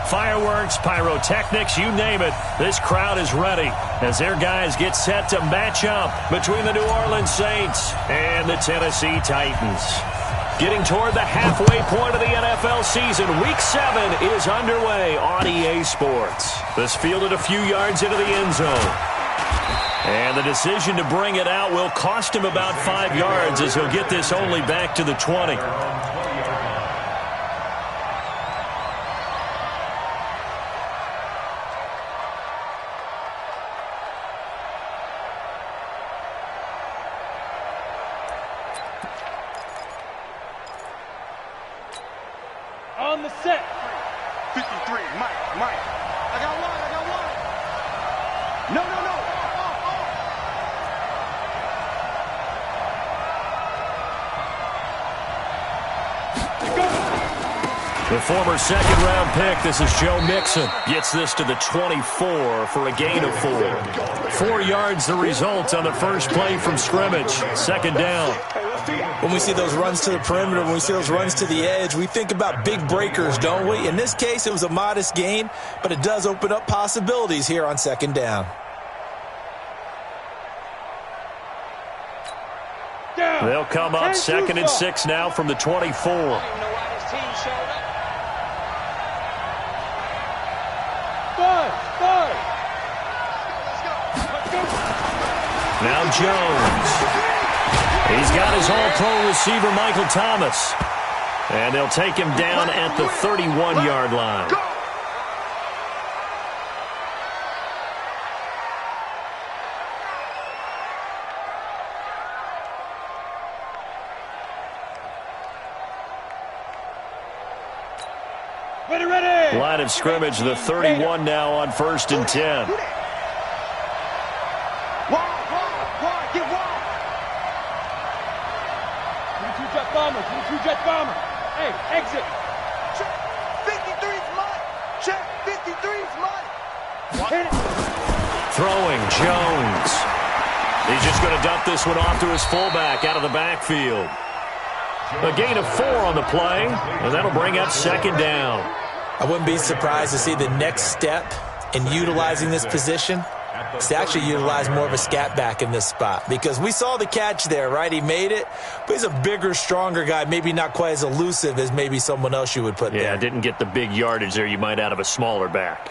Fireworks, pyrotechnics, you name it. This crowd is ready as their guys get set to match up between the New Orleans Saints and the Tennessee Titans. Getting toward the halfway point of the NFL season, Week 7 is underway on EA Sports. This fielded a few yards into the end zone. And the decision to bring it out will cost him about 5 yards as he'll get this only back to the 20. On the set. 53, Mike. I got one. No. The former second-round pick, this is Joe Mixon, gets this to the 24 for a gain of 4. 4 yards the result on the first play from scrimmage. Second down. When we see those runs to the perimeter, when we see those runs to the edge, we think about big breakers, don't we? In this case, it was a modest gain, but it does open up possibilities here on second down. They'll come up 2nd and 6 now from the 24. Now Jones. He's got his all-pro receiver, Michael Thomas. And they'll take him down at the 31-yard line. Ready. Line of scrimmage, the 31 now on 1st and 10. Two-jet bomber. Hey, exit. Check. 53's mine. Check. 53's mine. Throwing, Jones. He's just going to dump this one off to his fullback out of the backfield. A gain of 4 on the play, and that'll bring up second down. I wouldn't be surprised to see the next step in utilizing this position is to actually utilize more of a scat back in this spot, because we saw the catch there, right? He made it, but he's a bigger, stronger guy, maybe not quite as elusive as maybe someone else you would put there. Yeah, didn't get the big yardage there you might out of a smaller back.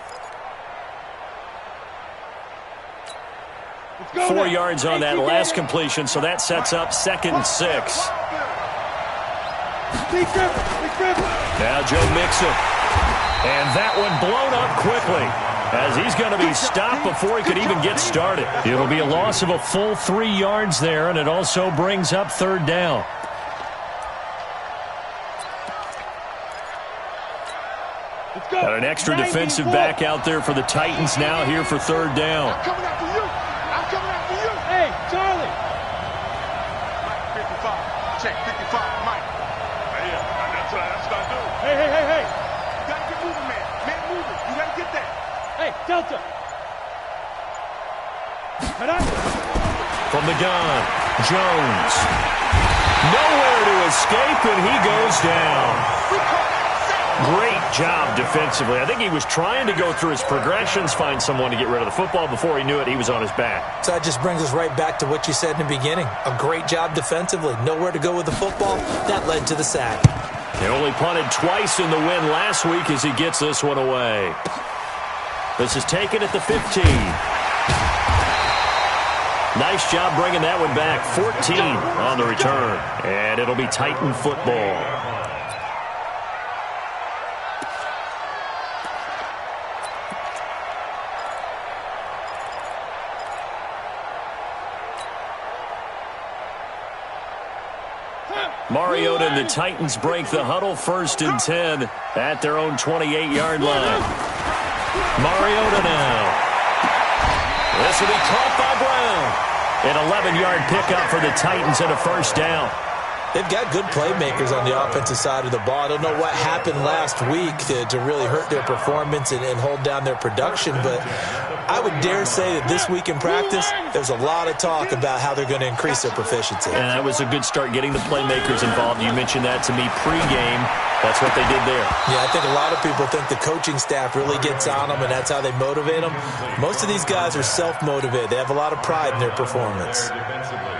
4 yards on that last completion, so that sets up 2nd and 6. Now Joe Mixon. And that one blown up quickly as he's going to be stopped before he could even get started. It'll be a loss of a full 3 yards there, and it also brings up 3rd down. Got an extra defensive back out there for the Titans now here for 3rd down. I'm coming after you. Hey, Charlie. Mike, 55. Check, 55. Mike. Yeah, that's what I do. Hey. You got to get moving, man. Man, moving. You got to get there. Hey, Delta. From the gun, Jones. Nowhere to escape, and he goes down. Great job defensively. I think he was trying to go through his progressions, find someone to get rid of the football. Before he knew it, he was on his back. So that just brings us right back to what you said in the beginning. A great job defensively. Nowhere to go with the football. That led to the sack. They only punted twice in the win last week as he gets this one away. This is taken at the 15. Nice job bringing that one back. 14 on the return. And it'll be Titan football. Mariota and the Titans break the huddle, 1st and 10 at their own 28-yard line. Mariota now. This will be caught by Brown. An 11-yard pickup for the Titans and a 1st down. They've got good playmakers on the offensive side of the ball. I don't know what happened last week to really hurt their performance and hold down their production, but I would dare say that this week in practice, there's a lot of talk about how they're going to increase their proficiency. And that was a good start getting the playmakers involved. You mentioned that to me pregame. That's what they did there. Yeah, I think a lot of people think the coaching staff really gets on them, and that's how they motivate them. Most of these guys are self-motivated. They have a lot of pride in their performance.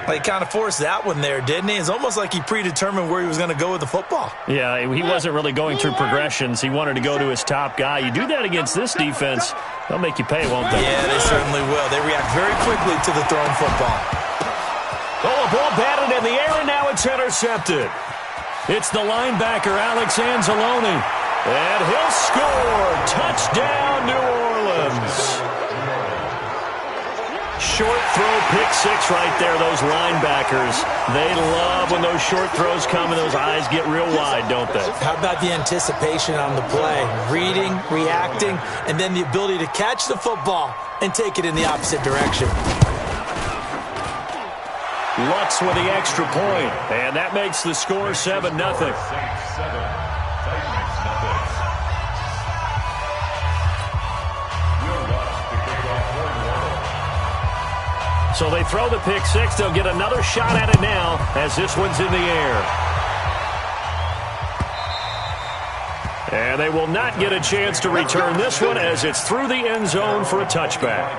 He kind of forced that one there, didn't he? It's almost like he predetermined where he was going to go with the football. Yeah, he wasn't really going through progressions. He wanted to go to his top guy. You do that against this defense, they'll make you pay, won't they? Yeah, they certainly will. They react very quickly to the thrown football. Oh, a ball batted in the air, and now it's intercepted. It's the linebacker, Alex Anzalone. And he'll score. Touchdown, New Orleans. Short throw, pick six right there, those linebackers. They love when those short throws come and those eyes get real wide, don't they? How about the anticipation on the play? Reading, reacting, and then the ability to catch the football and take it in the opposite direction. Lutz with the extra point, and that makes the score 7-0. So they throw the pick six. They'll get another shot at it now as this one's in the air. And they will not get a chance to return this one as it's through the end zone for a touchback.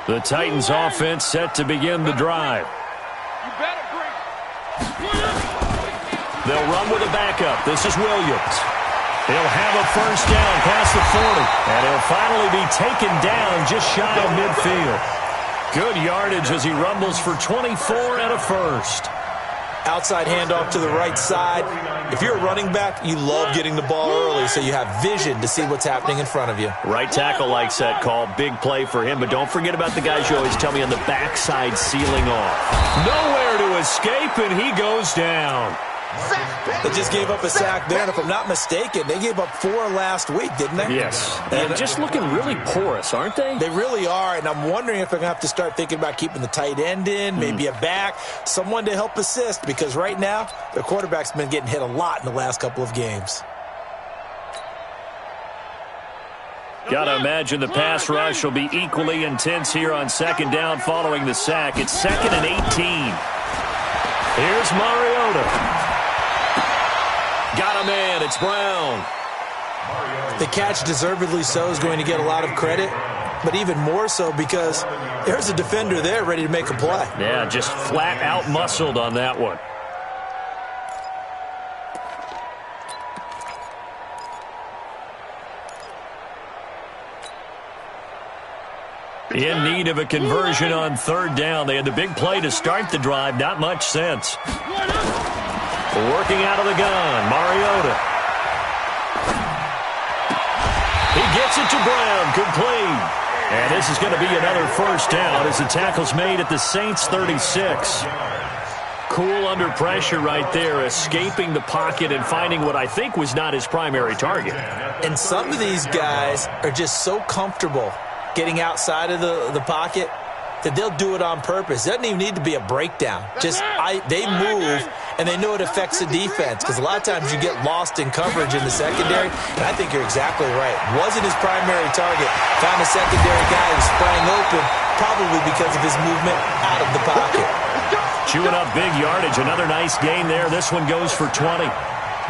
The Titans offense set to begin the drive. They'll run with a backup. This is Williams. He'll have a first down past the 40, and he'll finally be taken down just shy of midfield. Good yardage as he rumbles for 24 and a first. Outside handoff to the right side. If you're a running back, you love getting the ball early so you have vision to see what's happening in front of you. Right tackle likes that call. Big play for him, but don't forget about the guys you always tell me on the backside sealing off. Nowhere to escape, and he goes down. They just gave up a sack there, and if I'm not mistaken, they gave up 4 last week, didn't they? Yes. And just looking really porous, aren't they? They really are, and I'm wondering if they're going to have to start thinking about keeping the tight end in, maybe a back, someone to help assist, because right now, their quarterback's been getting hit a lot in the last couple of games. Got to imagine the pass rush will be equally intense here on second down following the sack. It's 2nd and 18. Here's Mariota. Got a man. It's Brown. The catch, deservedly so, is going to get a lot of credit, but even more so because there's a defender there ready to make a play. Yeah, just flat out muscled on that one. In need of a conversion on third down. They had the big play to start the drive. Not much sense. Working out of the gun, Mariota. He gets it to Brown, complete. And this is going to be another first down as the tackle's made at the Saints' 36. Cool under pressure right there, escaping the pocket and finding what I think was not his primary target. And some of these guys are just so comfortable getting outside of the pocket that they'll do it on purpose. It doesn't even need to be a breakdown. They move, and they know it affects the defense because a lot of times you get lost in coverage in the secondary, and I think you're exactly right. Wasn't his primary target. Found a secondary guy who sprang open, probably because of his movement out of the pocket. Chewing up big yardage. Another nice gain there. This one goes for 20.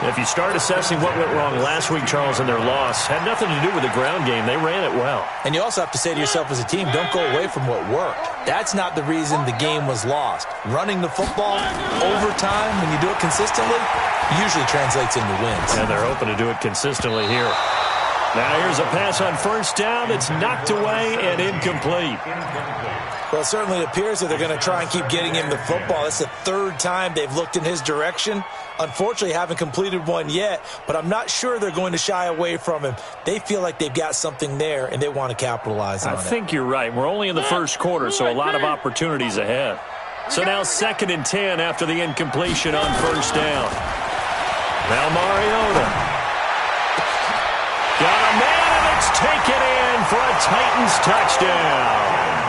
If you start assessing what went wrong last week, Charles, in their loss, had nothing to do with the ground game. They ran it well. And you also have to say to yourself as a team, don't go away from what worked. That's not the reason the game was lost. Running the football over time, when you do it consistently, usually translates into wins. And they're hoping to do it consistently here. Now here's a pass on first down. It's knocked away and incomplete. Well, it certainly appears that they're going to try and keep getting him the football. That's the 3rd time they've looked in his direction. Unfortunately, haven't completed one yet, but I'm not sure they're going to shy away from him. They feel like they've got something there, and they want to capitalize on it. I think you're right. We're only in the first quarter, so a lot of opportunities ahead. So now 2nd and 10 after the incompletion on first down. Now Mariota. Got a man, and it's taken in for a Titans touchdown.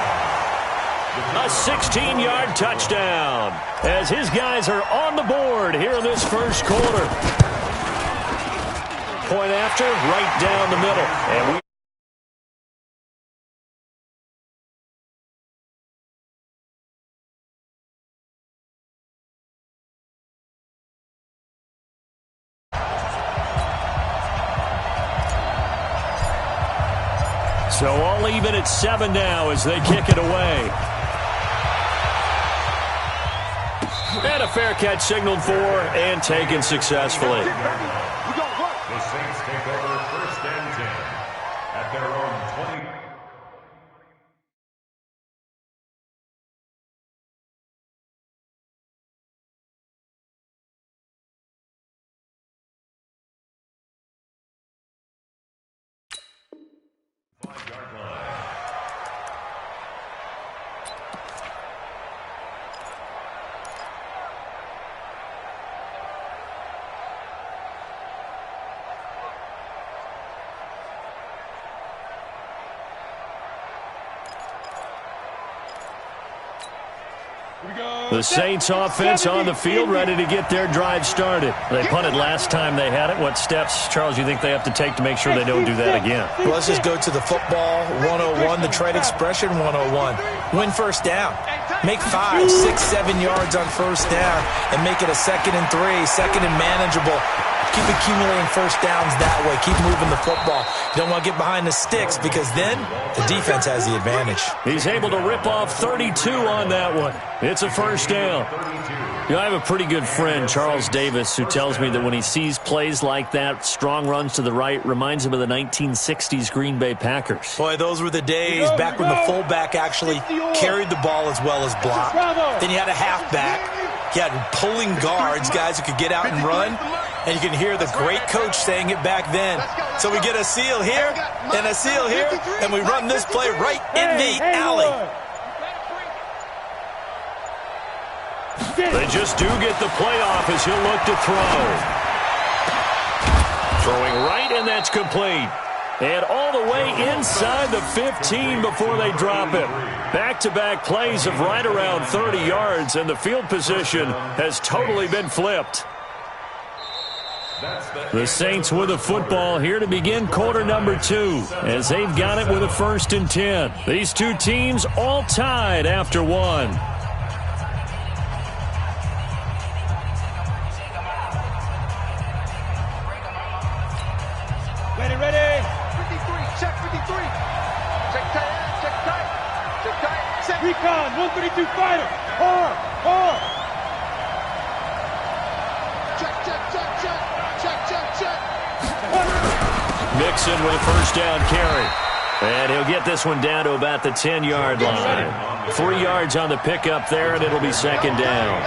A 16-yard touchdown as his guys are on the board here in this first quarter. Point after, right down the middle. And so all even at 7 now as they kick it away. And a fair catch signaled for and taken successfully. The Saints take over first and 10 at their own 20. The Saints offense on the field, ready to get their drive started. They punted last time they had it. What steps, Charles, you think they have to take to make sure they don't do that again? Well, let's just go to the football 101, the trade expression 101. Win first down. Make 5, 6, 7 yards on first down and make it a 2nd and 3, 2nd and manageable. Keep accumulating first downs that way. Keep moving the football. You don't want to get behind the sticks because then the defense has the advantage. He's able to rip off 32 on that one. It's a first down. You know, I have a pretty good friend, Charles Davis, who tells me that when he sees plays like that, strong runs to the right, reminds him of the 1960s Green Bay Packers. Boy, those were the days back when the fullback actually carried the ball as well as blocked. Then you had a halfback. You had pulling guards, guys who could get out and run. And you can hear the great coach saying it back then. So we get a seal here and a seal here, and we run this play right in the alley. They just do get the play off as he'll look to throw. Throwing right, and that's complete. And all the way inside the 15 before they drop it. Back-to-back plays of right around 30 yards, and the field position has totally been flipped. The Saints with the football here to begin quarter number 2 as they've got it with a 1st and 10. These two teams all tied after 1. Ready. 53, check 53. Check tight, check tight. Check tight, check. Recon, 132 fighter. Hard. Check. Mixon with a first down carry. And he'll get this one down to about the 10-yard line. 3 yards on the pickup there, and it'll be 2nd down.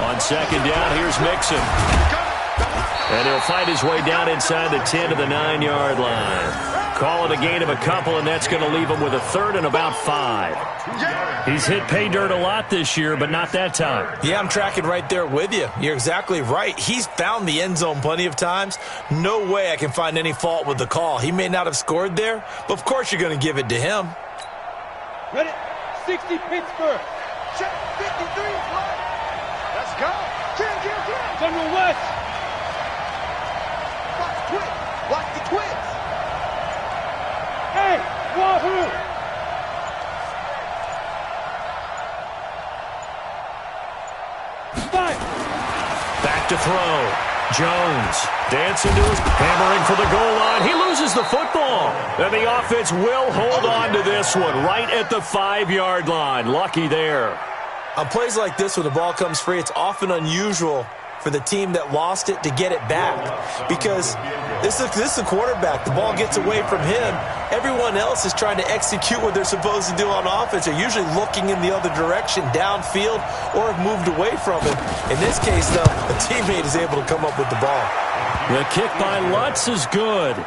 On 2nd down, here's Mixon. And he'll fight his way down inside the 10 to the 9-yard line. Call it a gain of a couple, and that's going to leave him with a 3rd and about 5. He's hit pay dirt a lot this year, but not that time. Yeah, I'm tracking right there with you. You're exactly right. He's found the end zone plenty of times. No way I can find any fault with the call. He may not have scored there, but of course you're going to give it to him. Ready, 60 Pittsburgh. Check 53. Let's go. Kill. General West. Watch the twins. Hey, Wahoo. Back to throw. Jones dancing to his hammering for the goal line. He loses the football. And the offense will hold on to this one right at the 5-yard line. Lucky there. On plays like this, when the ball comes free, it's often unusual for the team that lost it to get it back because this is the quarterback. The ball gets away from him. Everyone else is trying to execute what they're supposed to do on offense. They're usually looking in the other direction, downfield, or have moved away from it. In this case, though, a teammate is able to come up with the ball. The kick by Lutz is good.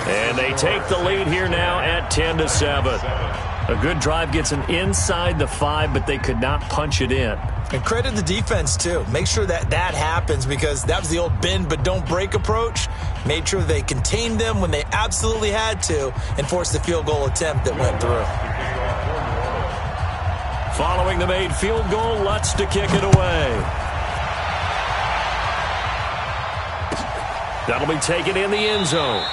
And they take the lead here now at 10-7. A good drive gets them inside the 5, but they could not punch it in. And credit the defense, too. Make sure that happens, because that was the old bend but don't break approach. Made sure they contained them when they absolutely had to and forced the field goal attempt that went through. Following the made field goal, Lutz to kick it away. That'll be taken in the end zone.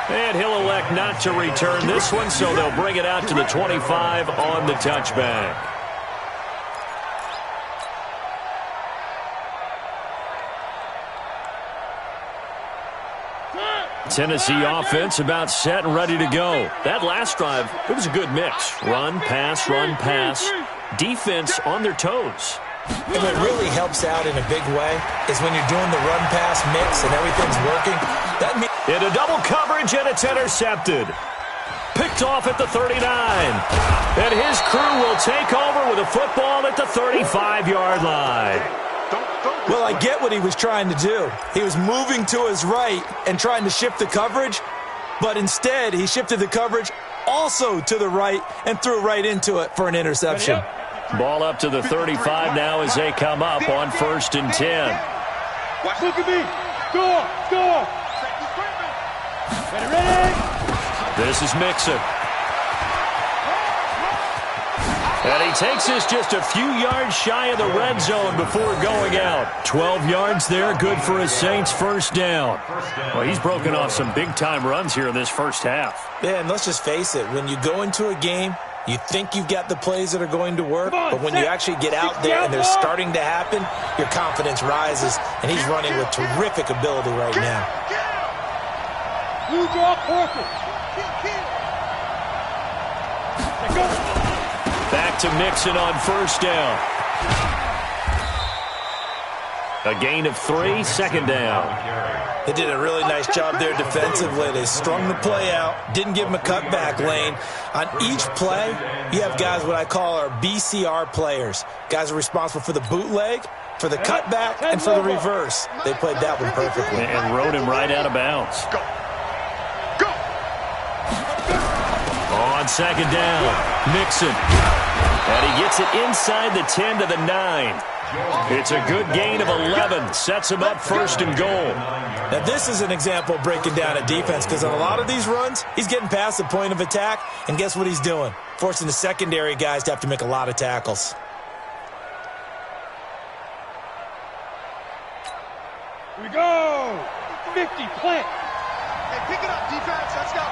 And he'll elect not to return this one, so they'll bring it out to the 25 on the touchback. Tennessee offense about set and ready to go. That last drive, it was a good mix. Run, pass, defense on their toes. And what really helps out in a big way is when you're doing the run-pass mix and everything's working. That means into double coverage, and it's intercepted. Picked off at the 39. And his crew will take over with a football at the 35-yard line. Well, I get what he was trying to do. He was moving to his right and trying to shift the coverage, but instead he shifted the coverage also to the right and threw right into it for an interception. Ball up to the 35 now as they come up on 1st and 10. Look at me. Score. Ready. This is Mixon. And he takes this just a few yards shy of the red zone before going out. 12 yards there, good for his Saints first down. Well, he's broken off some big-time runs here in this first half. Yeah, and let's just face it. When you go into a game, you think you've got the plays that are going to work, but when you actually get out there and they're starting to happen, your confidence rises, and he's running with terrific ability right now. You draw Parker. Go. Back to Mixon on first down. A gain of 3, second down. They did a really nice job there defensively. They strung the play out, didn't give him a cutback lane. On each play, you have guys what I call our BCR players. Guys are responsible for the bootleg, for the cutback, and for the reverse. They played that one perfectly. And rode him right out of bounds. Go. On second down, Mixon. And he gets it inside the 10 to the 9. It's a good gain of 11. Sets him up 1st and goal. Now, this is an example of breaking down a defense, because on a lot of these runs, he's getting past the point of attack, and guess what he's doing? Forcing the secondary guys to have to make a lot of tackles. Here we go. 50, plant. Hey, pick it up, defense. Let's go.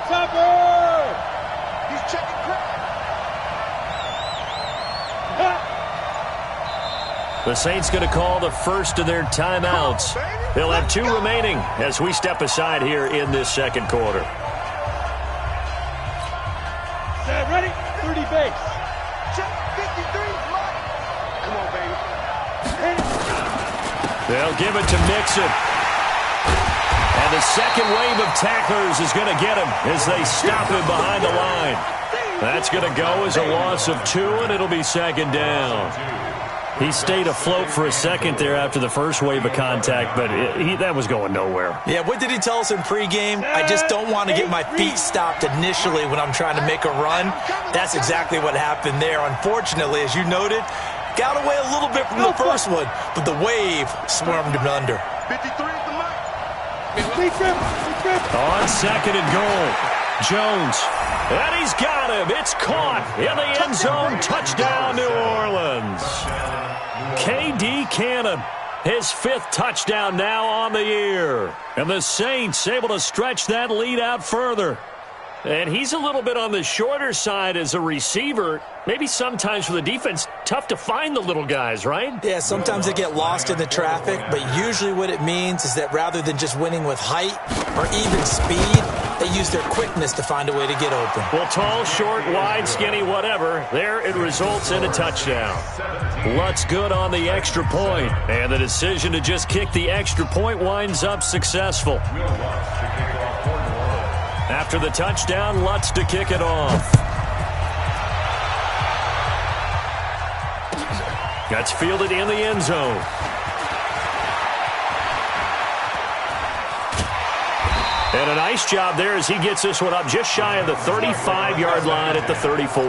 Topper. He's checking quick. The Saints going to call the first of their timeouts. They'll have 2 remaining as we step aside here in this second quarter. Set, ready? 30 base. Check 53. Come on, baby. They'll give it to Mixon. And the second wave of tacklers is going to get him as they stop him behind the line. That's going to go as a loss of 2, and it'll be second down. He stayed afloat for a second there after the first wave of contact, but that was going nowhere. Yeah, what did he tell us in pregame? I just don't want to get my feet stopped initially when I'm trying to make a run. That's exactly what happened there. Unfortunately, as you noted, got away a little bit from the first one, but the wave swarmed him under. 53 at the mark. On second and goal, Jones. And he's got him. It's caught in the end zone. Touchdown, New Orleans. K.D. Cannon, his 5th touchdown now on the year. And the Saints able to stretch that lead out further. And he's a little bit on the shorter side as a receiver. Maybe sometimes for the defense, tough to find the little guys, right? Yeah, sometimes they get lost in the traffic, but usually what it means is that rather than just winning with height or even speed, they use their quickness to find a way to get open. Well, tall, short, wide, skinny, whatever, there it results in a touchdown. Lutz good on the extra point, and the decision to just kick the extra point winds up successful. After the touchdown, Lutz to kick it off. That's fielded in the end zone. And a nice job there as he gets this one up just shy of the 35-yard line at the 34.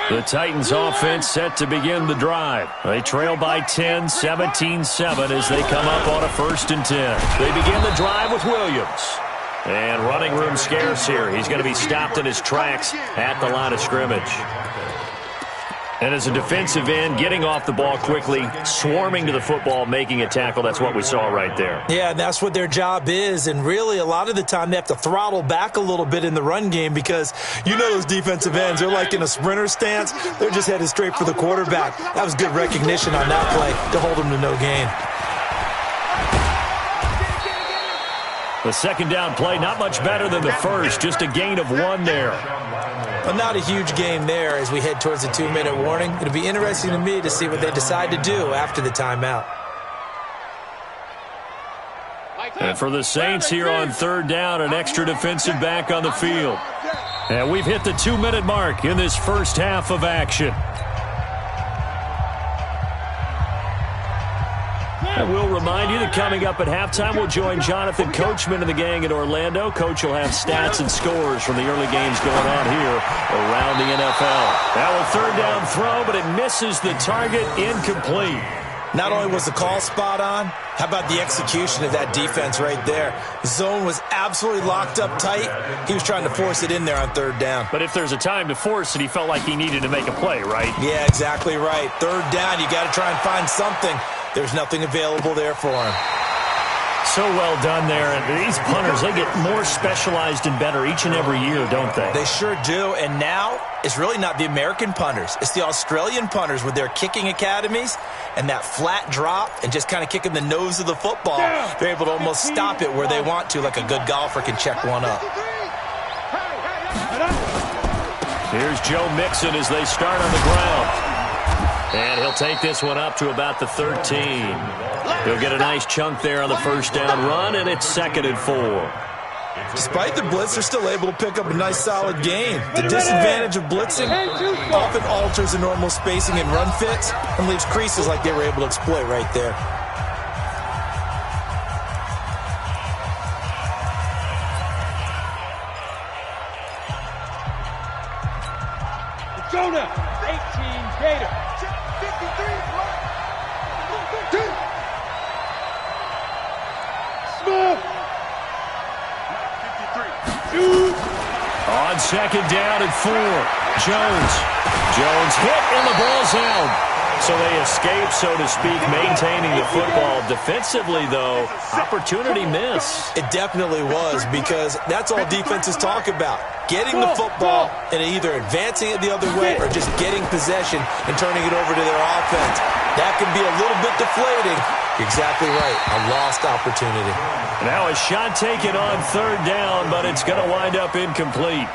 The Titans offense set to begin the drive. They trail by 10, 17-7 as they come up on a 1st and 10. They begin the drive with Williams. And running room scarce here. He's going to be stopped in his tracks at the line of scrimmage. And as a defensive end, getting off the ball quickly, swarming to the football, making a tackle, that's what we saw right there. Yeah, and that's what their job is. And really, a lot of the time, they have to throttle back a little bit in the run game because you know those defensive ends, they're like in a sprinter stance. They're just headed straight for the quarterback. That was good recognition on that play to hold them to no gain. The second down play, not much better than the first, just a gain of 1 there. But not a huge gain there as we head towards the 2-minute warning. It'll be interesting to me to see what they decide to do after the timeout. And for the Saints here on 3rd down, an extra defensive back on the field. And we've hit the 2-minute mark in this first half of action. I will remind you that coming up at halftime, we'll join Jonathan Coachman and the gang in Orlando. Coach will have stats and scores from the early games going on here around the NFL. Now a 3rd down throw, but it misses the target, incomplete. Not only was the call spot on, how about the execution of that defense right there? The zone was absolutely locked up tight. He was trying to force it in there on 3rd down. But if there's a time to force it, he felt like he needed to make a play, right? Yeah, exactly right. 3rd down, you got to try and find something. There's nothing available there for him. So well done there. And these punters, they get more specialized and better each and every year, don't they? They sure do. And now it's really not the American punters. It's the Australian punters with their kicking academies and that flat drop and just kind of kicking the nose of the football. They're able to almost stop it where they want to, like a good golfer can check one up. Here's Joe Mixon as they start on the ground. And he'll take this one up to about the 13. He'll get a nice chunk there on the 1st down run, and it's 2nd and 4. Despite the blitz, they're still able to pick up a nice solid gain. The disadvantage of blitzing often alters the normal spacing and run fits and leaves creases like they were able to exploit right there. Jonah, 18 Gator. 53, Smith. 53. On 2nd down and 4. Jones hit and the ball's out. So they escape, so to speak, maintaining the football. Defensively, though, opportunity miss. It definitely was, because that's all defenses talk about. Getting the football and either advancing it the other way or just getting possession and turning it over to their offense. That can be a little bit deflating. You're exactly right. A lost opportunity. Now a shot taken on 3rd down, but it's going to wind up incomplete.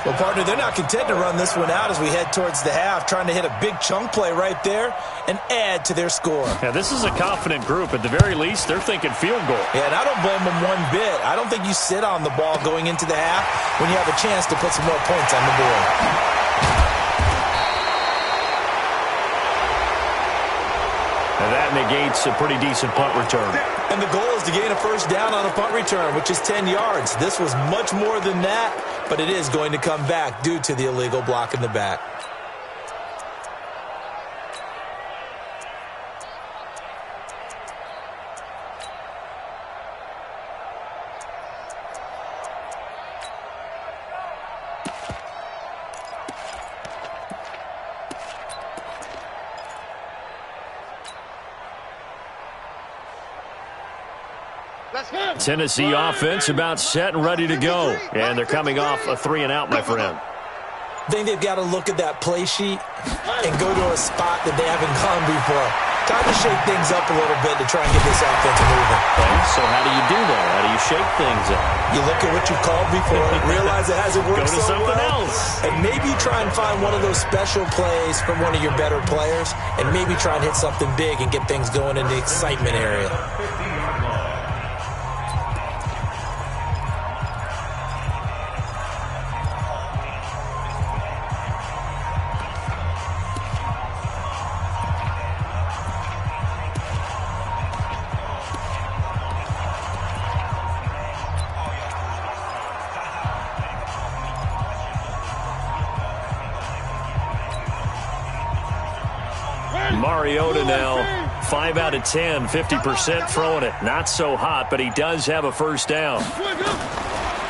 Well, partner, they're not content to run this one out as we head towards the half, trying to hit a big chunk play right there and add to their score. Yeah, this is a confident group. At the very least, they're thinking field goal. Yeah, and I don't blame them one bit. I don't think you sit on the ball going into the half when you have a chance to put some more points on the board. And that negates a pretty decent punt return. And the goal is to gain a 1st down on a punt return, which is 10 yards. This was much more than that, but it is going to come back due to the illegal block in the back. Tennessee offense about set and ready to go. And they're coming off a 3-and-out, my friend. I think they've got to look at that play sheet and go to a spot that they haven't gone before. Time to shake things up a little bit to try and get this offense moving. Okay, so how do you do that? How do you shake things up? You look at what you've called before, realize it hasn't worked Go to so something well, else. and maybe try and find one of those special plays from one of your better players, and maybe try and hit something big and get things going in the excitement area. Mariota now, 5 out of 10, 50% throwing it. Not so hot, but he does have a first down.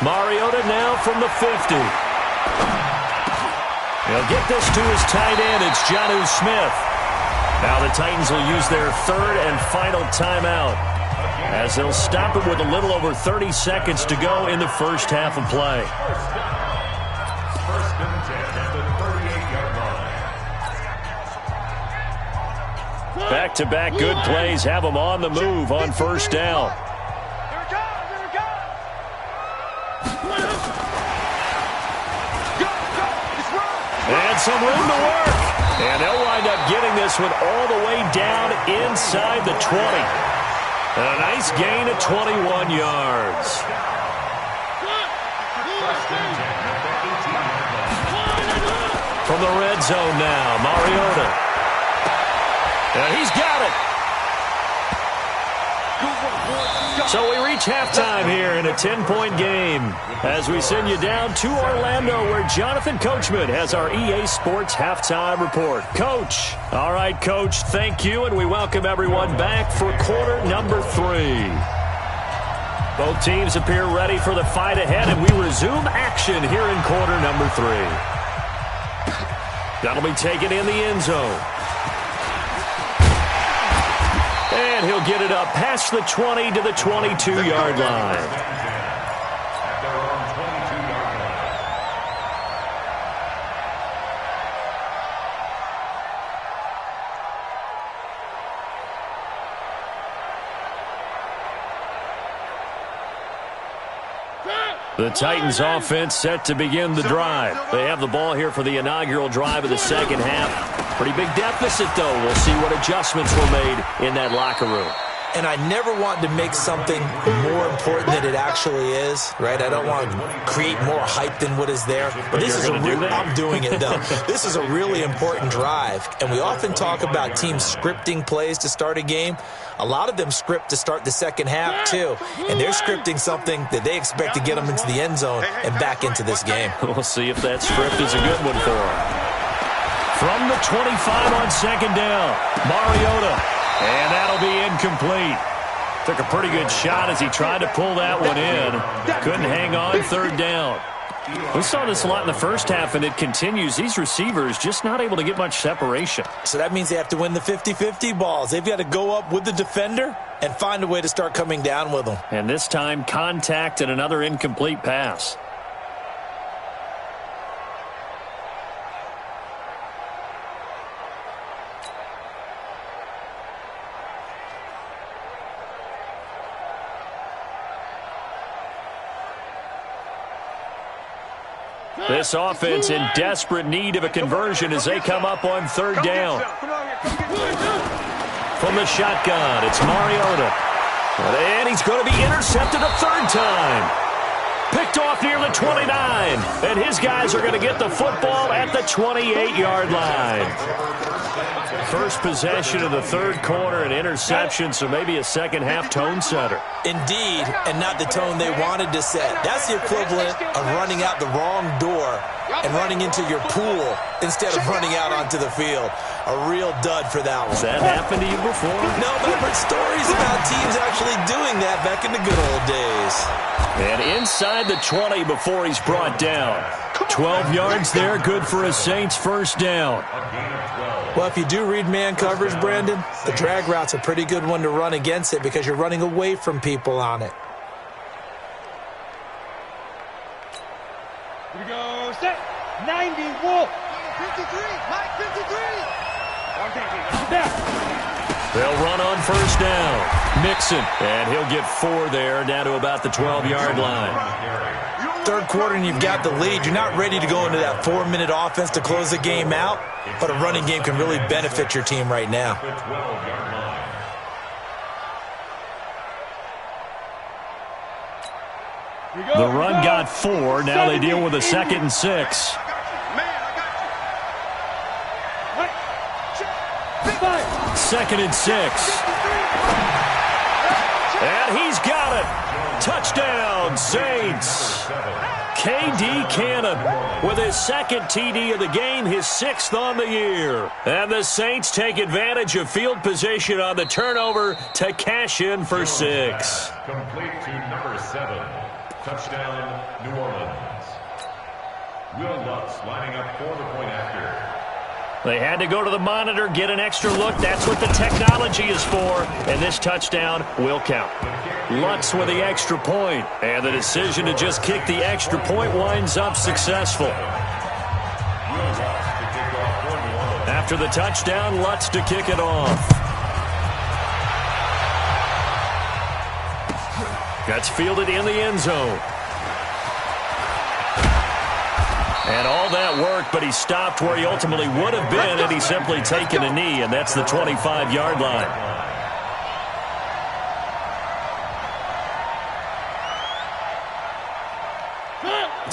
Mariota now from the 50. He'll get this to his tight end. It's Jonnu Smith. Now the Titans will use their third and final timeout, as they'll stop it with a little over 30 seconds to go in the first half of play. First and 10 at the 38-yard line. Back-to-back good plays have them on the move on first down. And some room to work. And they'll wind up getting this one all the way down inside the 20. And a nice gain of 21 yards. From the red zone now, Mariota. And he's got it. So we reach halftime here in a 10-point game as we send you down to Orlando, where Jonathan Coachman has our EA Sports halftime report. Coach. All right, Coach, thank you, and we welcome everyone back for quarter number 3. Both teams appear ready for the fight ahead, and we resume action here in quarter number 3. That'll be taken in the end zone. And he'll get it up past the 20 to the 22-yard line. The Titans offense set to begin the drive. They have the ball here for the inaugural drive of the second half. Pretty big deficit, though. We'll see what adjustments were made in that locker room. And I never want to make something more important than it actually is, right? I don't want to create more hype than what is there. But this is I'm doing it, though. This is a really important drive. And we often talk about teams scripting plays to start a game. A lot of them script to start the second half, too. And they're scripting something that they expect to get them into the end zone and back into this game. We'll see if that script is a good one for them. From the 25 on second down, Mariota. And that'll be incomplete. Took a pretty good shot as he tried to pull that one in. Couldn't hang on third down. We saw this a lot in the first half, and it continues. These receivers just not able to get much separation. So that means they have to win the 50-50 balls. They've got to go up with the defender and find a way to start coming down with them. And this time, contact and another incomplete pass. This offense in desperate need of a conversion as they come up on third down. From the shotgun, it's Mariota. And he's going to be intercepted a third time. Picked off near the 29. And his guys are going to get the football at the 28-yard line. First possession of the third quarter, an interception, so maybe a second-half tone setter. Indeed, and not the tone they wanted to set. That's the equivalent of running out the wrong door and running into your pool instead of running out onto the field. A real dud for that one. Has that happened to you before? No, but I've heard stories about teams actually doing that back in the good old days. And inside the 20 before he's brought down. 12 yards there, good for a Saints first down. Well, if you do read man coverage, Brandon, the drag route's a pretty good one to run against it because you're running away from people on it. Here we go, set, 90, Wolf. 53, Mike, 53. They'll run on first down. Mixon, and he'll get 4 there, down to about the 12-yard line. Third quarter and you've got the lead. You're not ready to go into that 4-minute offense to close the game out, but a running game can really benefit your team right now. The run got 4. Now they deal with a 2nd and 6. Second and 6. And he's got it. Touchdown, Saints. K.D. Cannon with his second TD of the game, his 6th on the year. And the Saints take advantage of field position on the turnover to cash in for 6. Complete to number 7. Touchdown, New Orleans. Will Lutz lining up for the point after. They had to go to the monitor, get an extra look. That's what the technology is for. And this touchdown will count. Lutz with the extra point. And the decision to just kick the extra point winds up successful. After the touchdown, Lutz to kick it off. That's fielded in the end zone. And all that work, but he stopped where he ultimately would have been had he simply taken a knee, and that's the 25-yard line.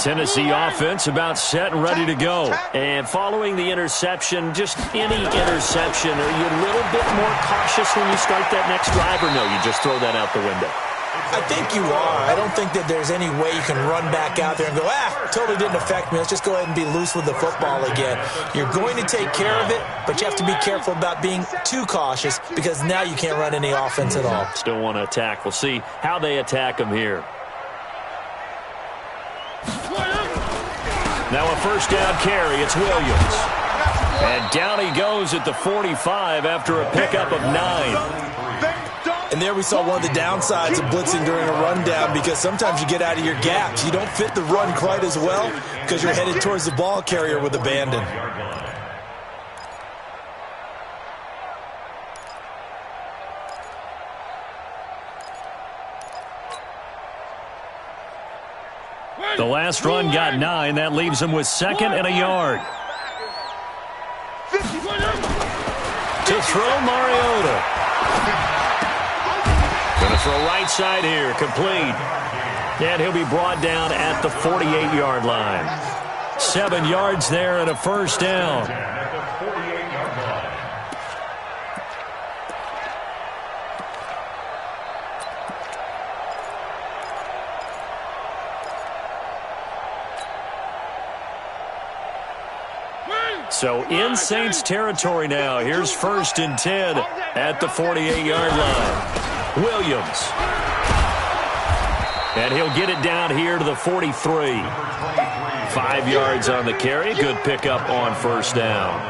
Tennessee offense about set and ready to go. And following the interception, just any interception, are you a little bit more cautious when you start that next drive, or no, you just throw that out the window? I think you are. I don't think that there's any way you can run back out there and go, totally didn't affect me. Let's just go ahead and be loose with the football again. You're going to take care of it, but you have to be careful about being too cautious because now you can't run any offense at all. Still want to attack. We'll see how they attack him here. Now a first down carry. It's Williams. And down he goes at the 45 after a pickup of 9. And there we saw one of the downsides of blitzing during a rundown because sometimes you get out of your gaps. You don't fit the run quite as well because you're headed towards the ball carrier with abandon. The last run got 9. That leaves him with 2nd and a yard. To throw, Mariota. Going to throw right side here, complete. And he'll be brought down at the 48-yard line. 7 yards there and a first down. So in Saints territory now. Here's 1st and 10 at the 48-yard line. Williams. And he'll get it down here to the 43. 5 yards on the carry. Good pickup on first down.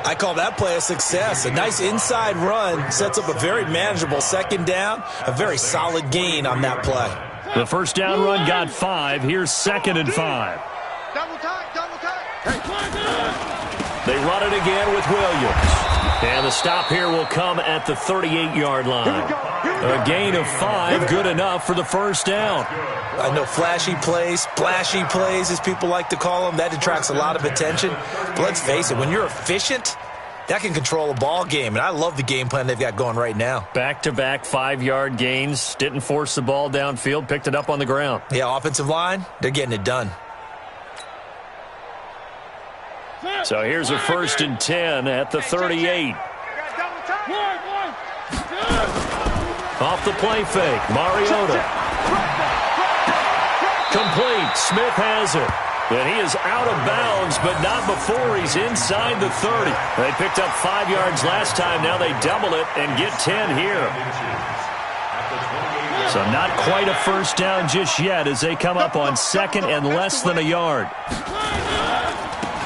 I call that play a success. A nice inside run sets up a very manageable 2nd down. A very solid gain on that play. The first down run got 5. Here's 2nd and 5. Double tight, double tight. They run it again with Williams. And the stop here will come at the 38-yard line. A gain of 5, good enough for the first down. I know flashy plays, splashy plays, as people like to call them, that attracts a lot of attention. But let's face it, when you're efficient, that can control a ball game. And I love the game plan they've got going right now. Back-to-back 5-yard gains. Didn't force the ball downfield, picked it up on the ground. Yeah, offensive line, they're getting it done. So here's a 1st and 10 at the 38. Off the play fake, Mariota. Complete, Smith has it. And he is out of bounds, but not before he's inside the 30. They picked up 5 yards last time, now they double it and get 10 here. So not quite a first down just yet as they come up on 2nd and less than a yard.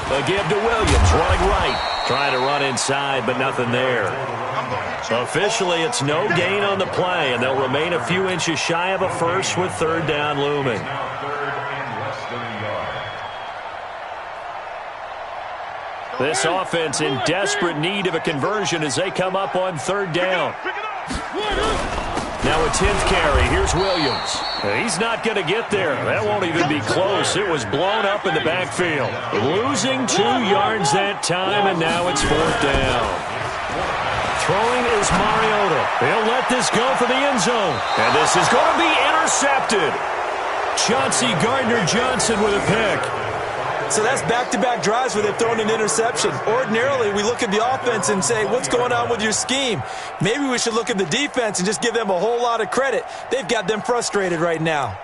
A give to Williams, running right. Trying to run inside, but nothing there. Officially, it's no gain on the play, and they'll remain a few inches shy of a first with 3rd down looming. This offense in desperate need of a conversion as they come up on 3rd down. Now a 10th carry. Here's Williams. He's not going to get there. That won't even be close. It was blown up in the backfield. Losing 2 yards that time, and now it's 4th down. Throwing is Mariota. He'll let this go for the end zone. And this is going to be intercepted. Chauncey Gardner-Johnson with a pick. So that's back-to-back drives where they've thrown an interception. Ordinarily, we look at the offense and say, what's going on with your scheme? Maybe we should look at the defense and just give them a whole lot of credit. They've got them frustrated right now.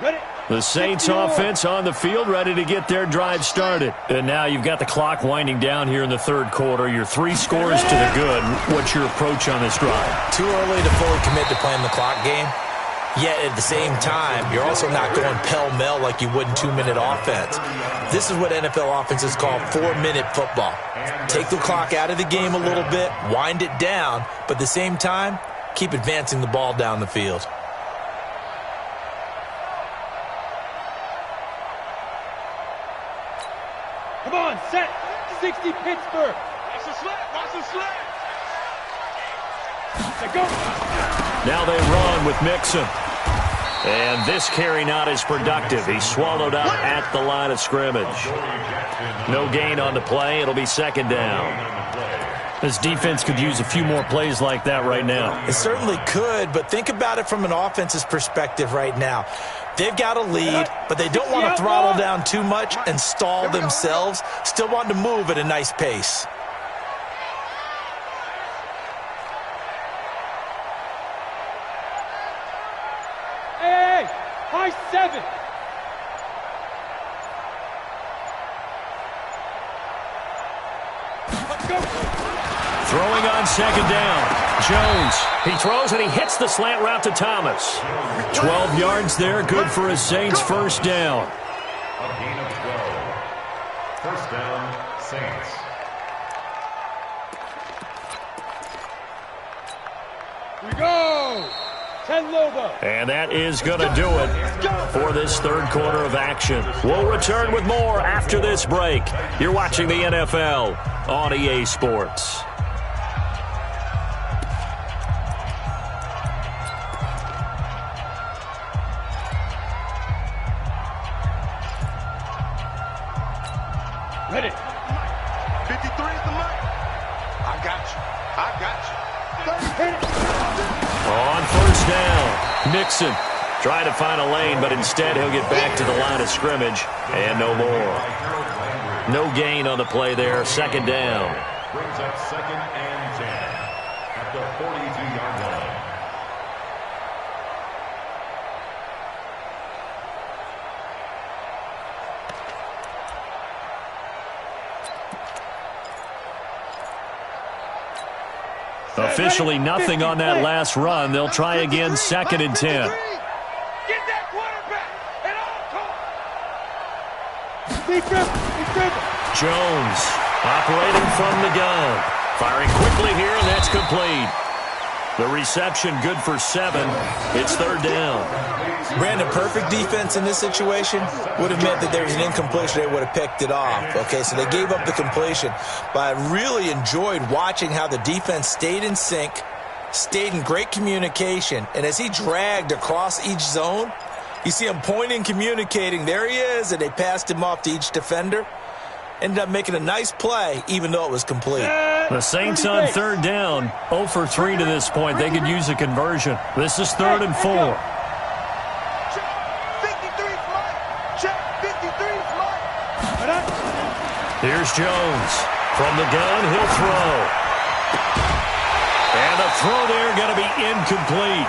Ready. The Saints offense on the field, ready to get their drive started. And now you've got the clock winding down here in the third quarter. Your 3 scores to the good. What's your approach on this drive? Too early to fully commit to playing the clock game. Yet at the same time, you're also not going pell-mell like you would in 2-minute offense. This is what NFL offenses call 4-minute football. Take the clock out of the game a little bit, wind it down, but at the same time, keep advancing the ball down the field. Come on, set. 60 Pittsburgh. Watch the slant. Watch the slant. Let's go. Now they run with Mixon. And this carry not as productive. He's swallowed up at the line of scrimmage. No gain on the play. It'll be second down. This defense could use a few more plays like that right now. It certainly could, but think about it from an offense's perspective right now. They've got a lead, but they don't want to throttle down too much and stall themselves. Still want to move at a nice pace. Hey, high 7. Let's go. Throwing on second down. Jones, he throws and he hits the slant route to Thomas. 12 yards there, good for a Saints first down. A gain of 12. First down, Saints. Here we go. 10 Lobo. And that is going to do it for this third quarter of action. We'll return with more after this break. You're watching the NFL on EA Sports. Ready. 53 is the mic. I got you. I got you. On first down, Mixon trying to find a lane, but instead he'll get back to the line of scrimmage and no more. No gain on the play there, second down. Brings up second and 10 at the 42-yard line. Officially nothing on that last run. They'll try again, second and 10. Get that quarterback at all costs. Jones operating from the gun. Firing quickly here, and that's complete. The reception good for 7. It's third down. Brandon, perfect defense in this situation would have meant that there was an incompletion. They would have picked it off. Okay, so they gave up the completion. But I really enjoyed watching how the defense stayed in sync, stayed in great communication. And as he dragged across each zone, you see him pointing, communicating. There he is, and they passed him off to each defender. Ended up making a nice play, even though it was complete. The Saints on third down, 0 for 3 to this point. They could use a conversion. This is third and 4. Check 53's mic. Check 53's mic. Here's Jones. From the gun, he'll throw. And the throw there going to be incomplete.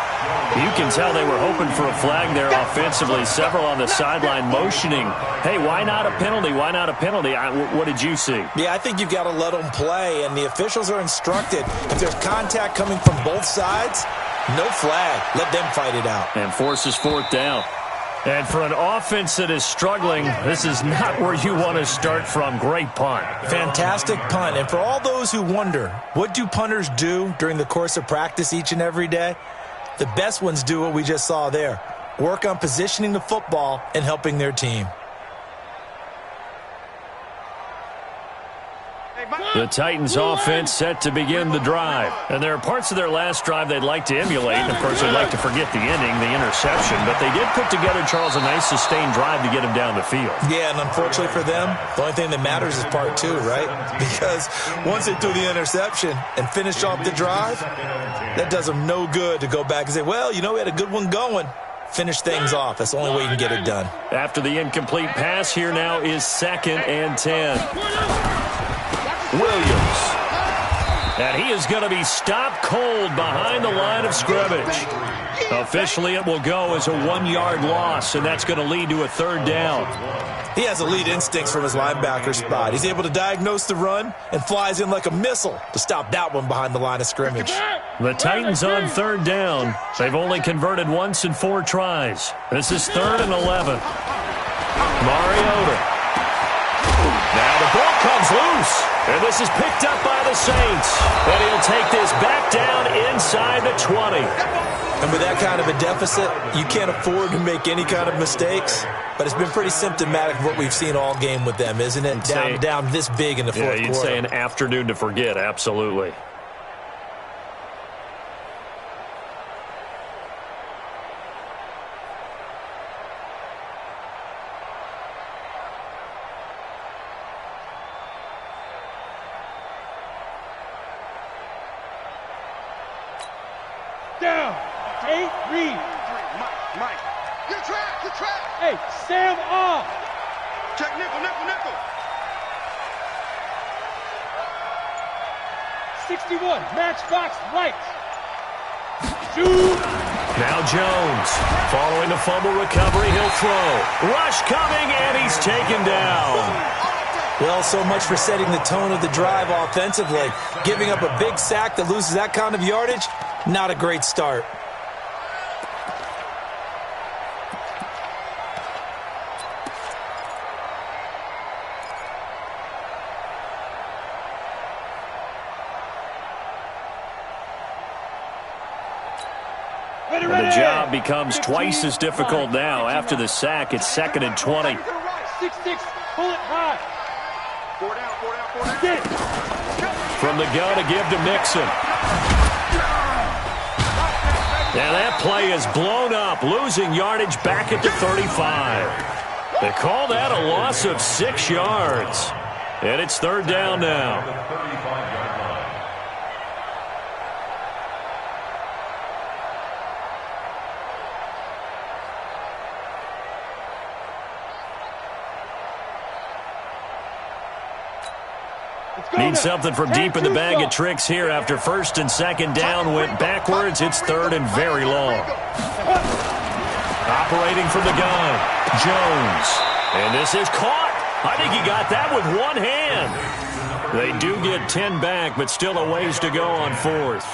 You can tell they were hoping for a flag there offensively. Several on the sideline motioning, hey, why not a penalty? Why not a penalty? What did you see? Yeah, I think you've got to let them play, and the officials are instructed. If there's contact coming from both sides, no flag. Let them fight it out. And forces fourth down. And for an offense that is struggling, this is not where you want to start from. Great punt. Fantastic punt. And for all those who wonder, what do punters do during the course of practice each and every day? The best ones do what we just saw there. Work on positioning the football and helping their team. The Titans offense set to begin the drive. And there are parts of their last drive they'd like to emulate. And, of course, they'd like to forget the ending, the interception. But they did put together, Charles, a nice sustained drive to get him down the field. Yeah, and unfortunately for them, the only thing that matters is part 2, right? Because once they threw the interception and finished off the drive, that does them no good to go back and say, well, you know, we had a good one going. finish things off. That's the only way you can get it done. After the incomplete pass, here now is 2nd and 10. Williams. And he is going to be stopped cold behind the line of scrimmage. Officially, it will go as a 1-yard loss, and that's going to lead to a 3rd down. He has elite instincts from his linebacker spot. He's able to diagnose the run and flies in like a missile to stop that one behind the line of scrimmage. The Titans on 3rd down. They've only converted once in 4 tries. This is 3rd and 11. Mariota. Now the ball comes loose. And this is picked up by the Saints. And he'll take this back down inside the 20. And with that kind of a deficit, you can't afford to make any kind of mistakes. But it's been pretty symptomatic of what we've seen all game with them, isn't it? Down this big in the fourth quarter. Yeah, you'd say an afternoon to forget, absolutely. Down. 8, read. Mike. Your track. Hey, Sam off. Check nickel. 61, matchbox right. Shoot. Now Jones. Following the fumble recovery, he'll throw. Rush coming, and he's taken down. Well, so much for setting the tone of the drive offensively. Giving up a big sack that loses that kind of yardage, not a great start. And the job becomes twice as difficult now. After the sack, it's 2nd and 20. 6-6, pull it high. 4 down. Get it. From the gun to give to Mixon. Now that play is blown up, losing yardage back at the 35. They call that a loss of 6 yards. And it's 3rd down now. Need something from deep in the bag of tricks here after 1st and 2nd down went backwards. It's 3rd and very long. Operating from the gun, Jones. And this is caught. I think he got that with one hand. They do get 10 back, but still a ways to go on 4th.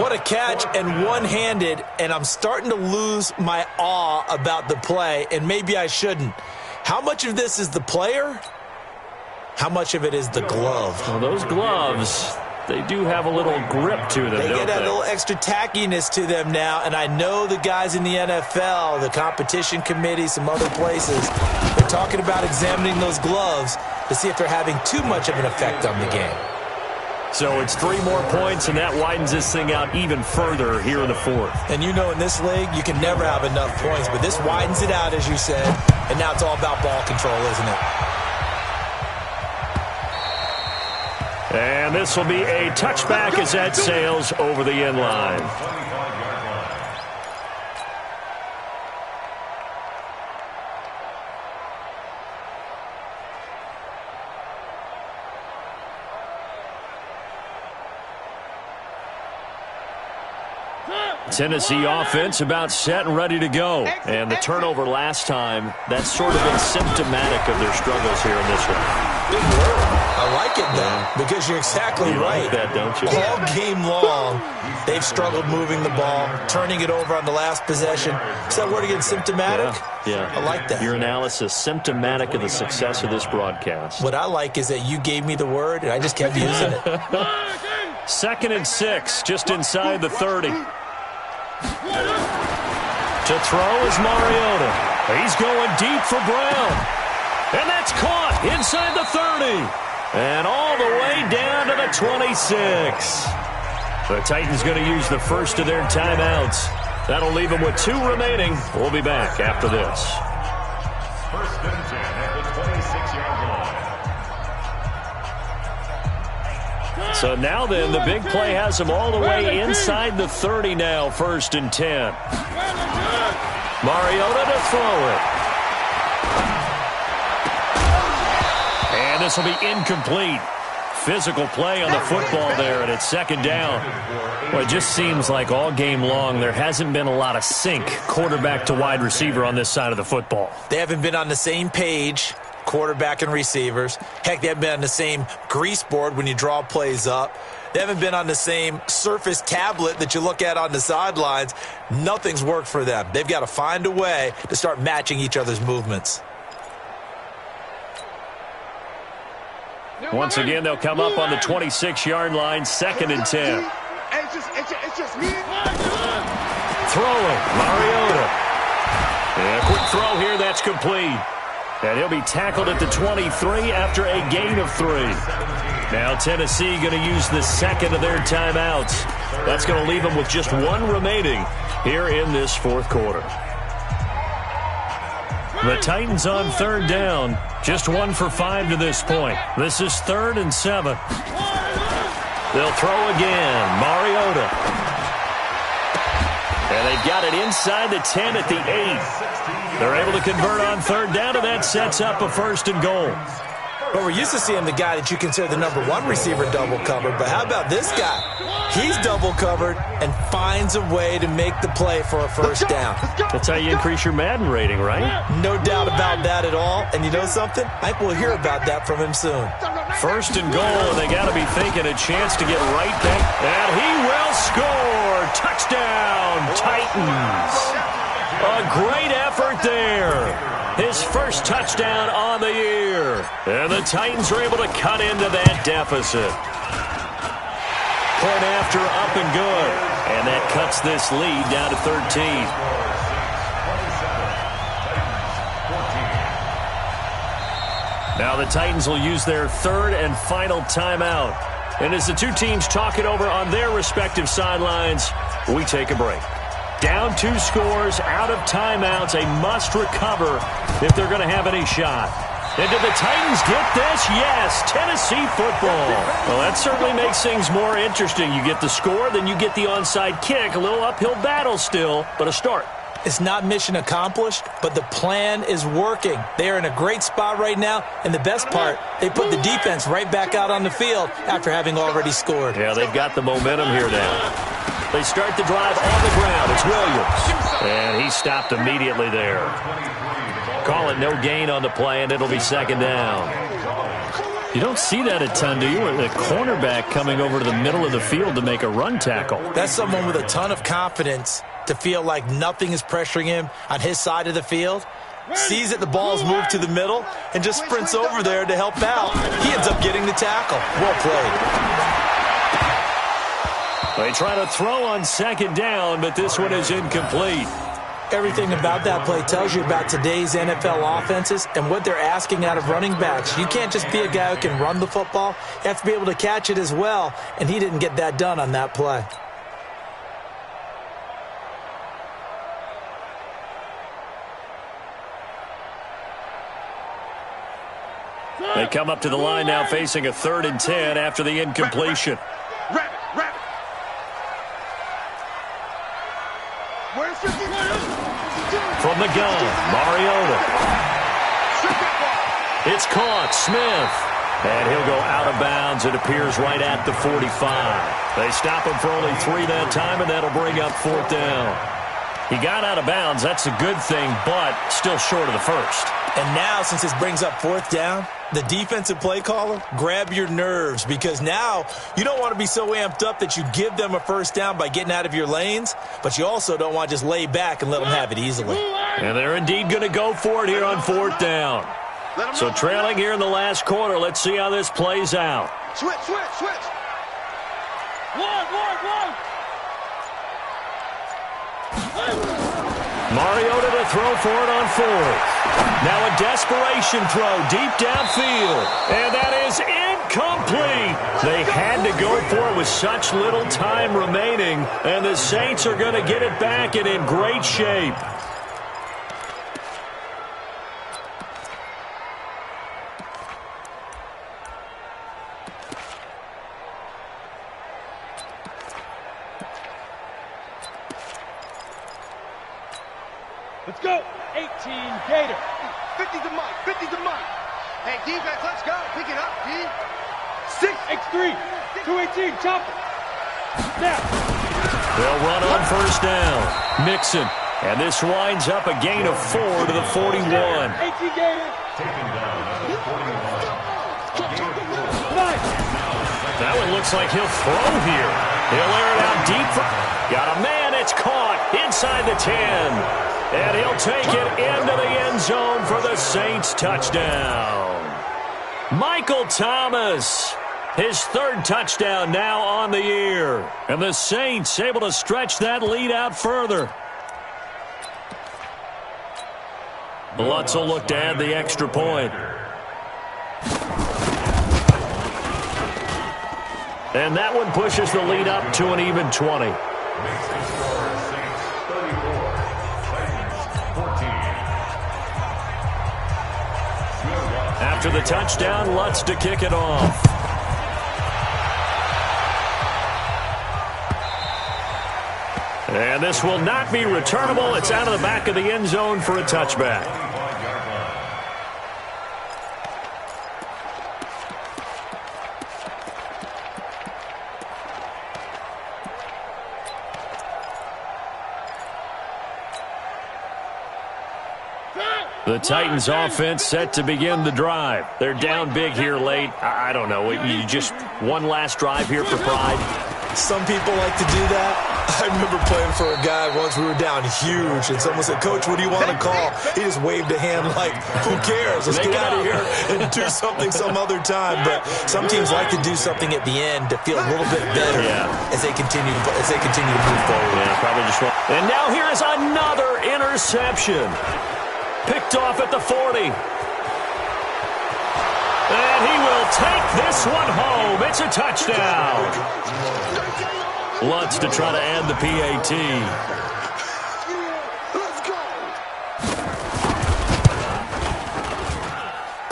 What a catch, and one-handed, and I'm starting to lose my awe about the play, and maybe I shouldn't. How much of this is the player? How much of it is the glove? Well, those gloves, they do have a little grip to them, They don't get a little extra tackiness to them now, and I know the guys in the NFL, the competition committee, some other places, they're talking about examining those gloves to see if they're having too much of an effect on the game. So it's 3 more points, and that widens this thing out even further here in the 4th. And you know in this league, you can never have enough points, but this widens it out, as you said, and now it's all about ball control, isn't it? And this will be a touchback as that sails over the end line. Tennessee offense about set and ready to go. And the turnover last time, that's sort of been symptomatic of their struggles here in this one. Big word. I like it, though, because you're exactly right. Like that, don't you? All game long, they've struggled moving the ball, turning it over on the last possession. Is that word again, symptomatic? Yeah. I like that. Your analysis, symptomatic of the success of this broadcast. What I like is that you gave me the word, and I just kept using it. 2nd and 6, just inside the 30. To throw is Mariota. He's going deep for Brown. And that's caught inside the 30. And all the way down to the 26. The Titans going to use the first of their timeouts. That'll leave them with 2 remaining. We'll be back after this. 1st and 10 at the 26-yard line. So now then, the big play has them all the way inside the 30 now, 1st and 10. Mariota to throw it. And this will be incomplete. Physical play on the football there, and it's second down. Well, it just seems like all game long there hasn't been a lot of sync quarterback to wide receiver on this side of the football. They haven't been on the same page, quarterback and receivers. Heck, they haven't been on the same grease board when you draw plays up. They haven't been on the same Surface tablet that you look at on the sidelines. Nothing's worked for them. They've got to find a way to start matching each other's movements. Once again, they'll come up on the 26-yard line, 2nd and 10. It's just me. Throwing, Mariota. And a quick throw here, that's complete. And he'll be tackled at the 23 after a gain of 3. Now Tennessee going to use the second of their timeouts. That's going to leave them with just 1 remaining here in this 4th quarter. The Titans on 3rd down. Just 1 for 5 to this point. This is 3rd and 7. They'll throw again. Mariota. And they've got it inside the 10 at the 8. They're able to convert on 3rd down, and that sets up a 1st and goal. But we're used to seeing the guy that you consider the number 1 receiver double covered. But how about this guy? He's double covered and finds a way to make the play for a 1st down. That's how you increase your Madden rating, right? No doubt about that at all. And you know something? I think we'll hear about that from him soon. 1st and goal, and they got to be thinking a chance to get right back. And he will score. Touchdown, Titans. A great effort there. His first touchdown on the year. And the Titans are able to cut into that deficit. Point after, up and good. And that cuts this lead down to 13. Now the Titans will use their 3rd and final timeout. And as the two teams talk it over on their respective sidelines, we take a break. Down 2 scores, out of timeouts, a must recover if they're going to have any shot. And did the Titans get this? Yes, Tennessee football. Well, that certainly makes things more interesting. You get the score, then you get the onside kick. A little uphill battle still, but a start. It's not mission accomplished, but the plan is working. They are in a great spot right now, and the best part, they put the defense right back out on the field after having already scored. Yeah, they've got the momentum here now. They start the drive on the ground. It's Williams. And he stopped immediately there. Call it no gain on the play, and it'll be 2nd down. You don't see that a ton, do you? The cornerback coming over to the middle of the field to make a run tackle. That's someone with a ton of confidence to feel like nothing is pressuring him on his side of the field. Sees that the ball's moved to the middle and just sprints over there to help out. He ends up getting the tackle. Well played. They try to throw on 2nd down, but this one is incomplete. Everything about that play tells you about today's NFL offenses and what they're asking out of running backs. You can't just be a guy who can run the football. You have to be able to catch it as well, and he didn't get that done on that play. They come up to the line now facing a 3rd and 10 after the incompletion. From the gun, Mariota. It's caught, Smith. And he'll go out of bounds. It appears right at the 45. They stop him for only 3 that time, and that'll bring up 4th down. He got out of bounds. That's a good thing, but still short of the 1st. And now, since this brings up 4th down, the defensive play caller, grab your nerves, because now you don't want to be so amped up that you give them a 1st down by getting out of your lanes, but you also don't want to just lay back and let them have it easily. And they're indeed going to go for it here on 4th down. So trailing here in the last quarter, let's see how this plays out. Switch. One. Mariota to throw for it on 4th. Now a desperation throw deep downfield. And that is incomplete. They had to go for it with such little time remaining. And the Saints are going to get it back and in great shape. Let's go. 18 Gator. 50 to Mike. 50 to Mike. Hey, defense, let's go. Pick it up, D. 6X3. 218. Chopper. Snap. They'll run on first down. Mixon. And this winds up a gain of 4 to the 41. 18 Gator. Taken down at the 41. That one looks like he'll throw here. He'll air it out deep. Got a man. It's caught inside the 10. And he'll take it into the end zone for the Saints touchdown. Michael Thomas, his third touchdown now on the year. And the Saints able to stretch that lead out further. Lutz will look to add the extra point. And that one pushes the lead up to an even 20. After the touchdown, Lutz to kick it off. And this will not be returnable. It's out of the back of the end zone for a touchback. The Titans offense set to begin the drive. They're down big here late. I don't know. You just one last drive here for pride. Some people like to do that. I remember playing for a guy once. We were down huge, and someone said, "Coach, what do you want to call?" He just waved a hand like, "Who cares? Let's get out of here and do something some other time." But some teams like to do something at the end to feel a little bit better as they continue to move forward. Yeah, probably just wrong. And now here is another interception. Picked off at the 40. And he will take this one home. It's a touchdown. Lutz to try to add the PAT.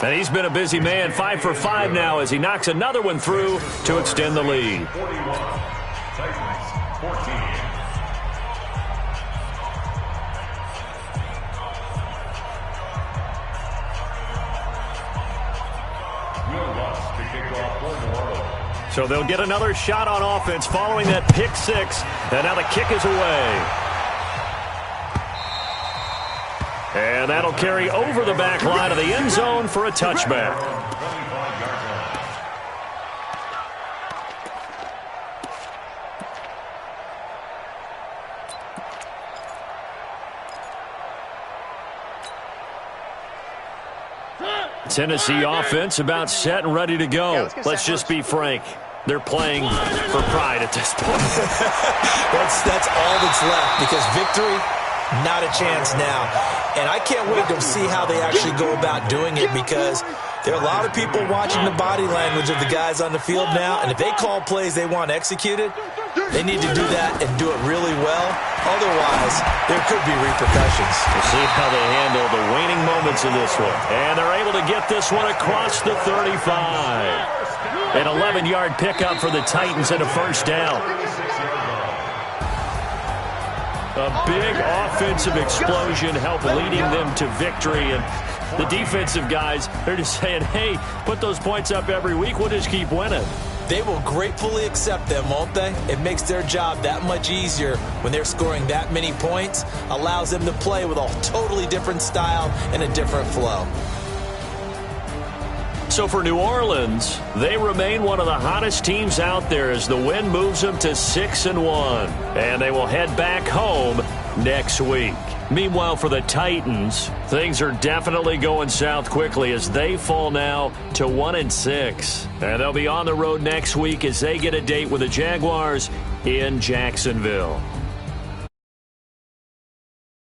And he's been a busy man, 5 for 5 now as he knocks another one through to extend the lead. 41. Titans 14. So they'll get another shot on offense following that pick 6. And now the kick is away. And that'll carry over the back line of the end zone for a touchback. Tennessee offense about set and ready to go. Let's just be frank. They're playing for pride at this point. That's all that's left because victory, not a chance now. And I can't wait to see how they actually go about doing it because there are a lot of people watching the body language of the guys on the field now. And if they call plays they want executed, they need to do that and do it really well. Otherwise, there could be repercussions. We'll see how they handle the waning moments of this one. And they're able to get this one across the 35. An 11-yard pickup for the Titans and a first down. A big offensive explosion helped leading them to victory. And the defensive guys, they're just saying, hey, put those points up every week. We'll just keep winning. They will gratefully accept them, won't they? It makes their job that much easier when they're scoring that many points. Allows them to play with a totally different style and a different flow. So for New Orleans, they remain one of the hottest teams out there as the win moves them to 6-1. And they will head back home next week. Meanwhile, for the Titans, things are definitely going south quickly as they fall now to 1-6. And they'll be on the road next week as they get a date with the Jaguars in Jacksonville.